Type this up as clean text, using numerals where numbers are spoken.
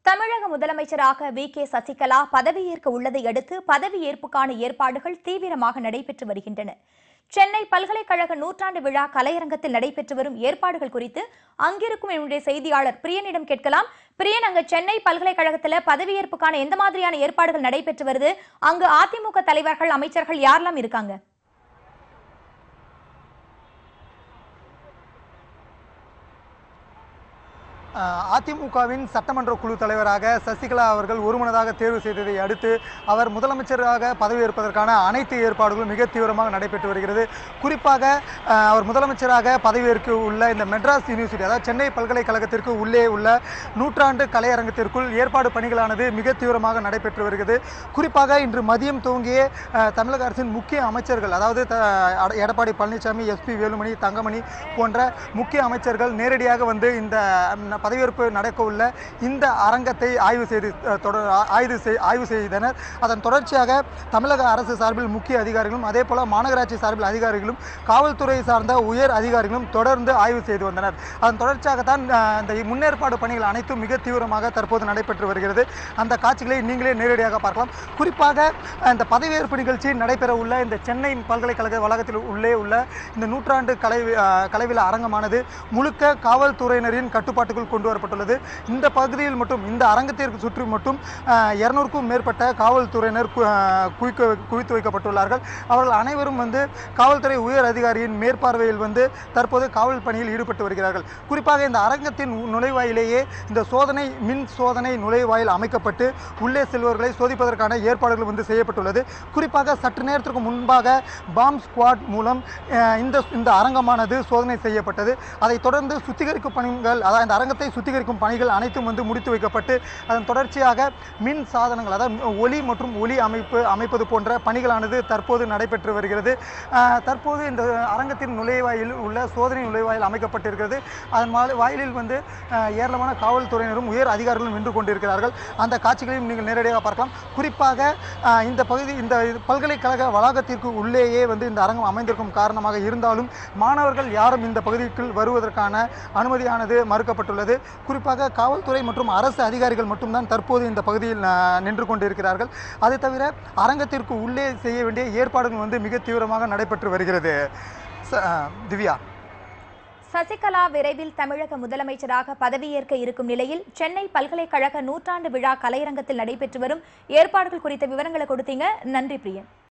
தமிழக முதலமைச்சராக வி.கே. சசிகலா பதவியேற்க உள்ளதை அடுத்து பதவியேற்புக்கான ஏற்பாடுகள் தீவிரமாக நடைபெற்று வருகின்றன. சென்னை பல்கலைக்கழக நூற்றாண்டு விழா கலையரங்கத்தில் நடைபெற்று வரும் ஏற்பாடுகள் குறித்து அங்கிருக்கும் என்னுடைய செய்தியாளர் பிரியனிடம் கேட்கலாம். பிரியன், அங்க சென்னை பல்கலைக்கழகத்தில் பதவியேற்புக்கான எந்த மாதிரியான ஏற்பாடுகள் நடைபெற்று வருது? அங்கு அதிமுக தலைவர்கள், அமைச்சர்கள் யாரெல்லாம் இருக்காங்க? அதிமுகவின் சட்டமன்ற குழு தலைவராக சசிகலா அவர்கள் ஒருமனதாக தேர்வு செய்ததை அடுத்து அவர் முதலமைச்சராக பதவியேற்பதற்கான அனைத்து ஏற்பாடுகளும் மிக தீவிரமாக நடைபெற்று வருகிறது. குறிப்பாக அவர் முதலமைச்சராக பதவியேற்க உள்ள இந்த மெட்ராஸ் யூனிவர்சிட்டி, அதாவது சென்னை பல்கலைக்கழகத்திற்கு உள்ளே உள்ள நூற்றாண்டு கலையரங்கத்திற்குள் ஏற்பாடு பணிகளானது மிக தீவிரமாக நடைபெற்று வருகிறது. குறிப்பாக இன்று மதியம் துவங்கிய தமிழக அரசின் முக்கிய அமைச்சர்கள், அதாவது எடப்பாடி பழனிசாமி, எஸ்.பி. வேலுமணி, தங்கமணி போன்ற முக்கிய அமைச்சர்கள் நேரடியாக வந்து இந்த பதவியேற்பு நடக்க உள்ள இந்த அரங்கத்தை ஆய்வு செய்தனர். அதன் தொடர்ச்சியாக தமிழக அரசு சார்பில் முக்கிய அதிகாரிகளும், அதே போல மாநகராட்சி சார்பில் அதிகாரிகளும், காவல்துறை சார்ந்த உயர் அதிகாரிகளும் தொடர்ந்து ஆய்வு செய்து வந்தனர். அதன் தொடர்ச்சியாகத்தான் இந்த முன்னேற்பாடு பணிகள் அனைத்தும் மிக தீவிரமாக தற்போது நடைபெற்று வருகிறது. அந்த காட்சிகளை நீங்களே நேரடியாக பார்க்கலாம். குறிப்பாக இந்த பதவியேற்பு நிகழ்ச்சி நடைபெற உள்ள இந்த சென்னை பல்கலைக்கழக வளாகத்தில் உள்ளே உள்ள இந்த நூற்றாண்டு கலைவிழா அரங்கமானது முழுக்க காவல்துறையினரின் கட்டுப்பாட்டுக்குள் கொண்டு வரப்பட்டுள்ளது. இந்த பகுதியில் மட்டும், இந்த அரங்கத்திற்கு சுற்றி மட்டும் 200க்கும் மேற்பட்ட காவல்துறையினர் குவித்து வைக்கப்பட்டுள்ளார்கள். அவர்கள் அனைவரும் வந்து காவல்துறை உயர் அதிகாரியின் மேற்பார்வையில் வந்து தற்போது காவல் பணியில் ஈடுபட்டு வருகிறார்கள். குறிப்பாக இந்த அரங்கத்தின் நுழைவாயிலேயே இந்த மின் சோதனை நுழைவாயில் அமைக்கப்பட்டு உள்ளே செல்வர்களை சோதிப்பதற்கான ஏற்பாடுகள் வந்து செய்யப்பட்டுள்ளது. குறிப்பாக சற்று நேரத்திற்கு முன்பாக பாம் ஸ்குவாட் மூலம் இந்த அரங்கமானது சோதனை செய்யப்பட்டது. அதைத் தொடர்ந்து சுத்திகரிக்கும் பணிகள், அதாவது இந்த அரங்கத்தை சுத்திகரிக்கும் பணிகள் அனைத்தும் வந்து முடித்து வைக்கப்பட்டு அதன் தொடர்ச்சியாக மின் சாதனங்கள், அதாவது ஒலி மற்றும் ஒலி அமைப்பது போன்ற பணிகளானது தற்போது நடைபெற்று வருகிறது. தற்போது இந்த அரங்கத்தின் நுழைவாயில் உள்ள சோதனை நுழைவாயில் அமைக்கப்பட்டிருக்கிறது. அதன் வாயிலில் வந்து ஏராளமான காவல்துறையினரும் உயர் அதிகாரிகளும் நின்று கொண்டிருக்கிறார்கள். அந்த காட்சிகளையும் நீங்கள் நேரடியாக பார்க்கலாம். குறிப்பாக இந்த பல்கலைக்கழக வளாகத்திற்கு உள்ளேயே வந்து இந்த அரங்கம் அமைந்திருக்கும் காரணமாக இருந்தாலும் மாணவர்கள் யாரும் இந்த பகுதிக்குள் வருவதற்கான அனுமதியானது மறுக்கப்பட்டுள்ளது. குறிப்பாக காவல்துறை மற்றும் அரசு அதிகாரிகள் மட்டும்தான் தற்போது இந்த பகுதியில் நின்று கொண்டிருக்கிறார்கள். அது தவிர அரங்கத்திற்கு உள்ளே செய்ய வேண்டிய ஏற்பாடுகள் வந்து மிக தீவிரமாக நடைபெற்று வருகிறது. திவ்யா, சசிகலா விரைவில் தமிழக முதலமைச்சராக பதவியேற்க இருக்கும் நிலையில் சென்னை பல்கலைக்கழக நூற்றாண்டு விழா கலையரங்கத்தில் நடைபெற்று வரும் ஏற்பாடுகள் குறித்த விவரங்களை கொடுத்தீங்க. நன்றி பிரியன்.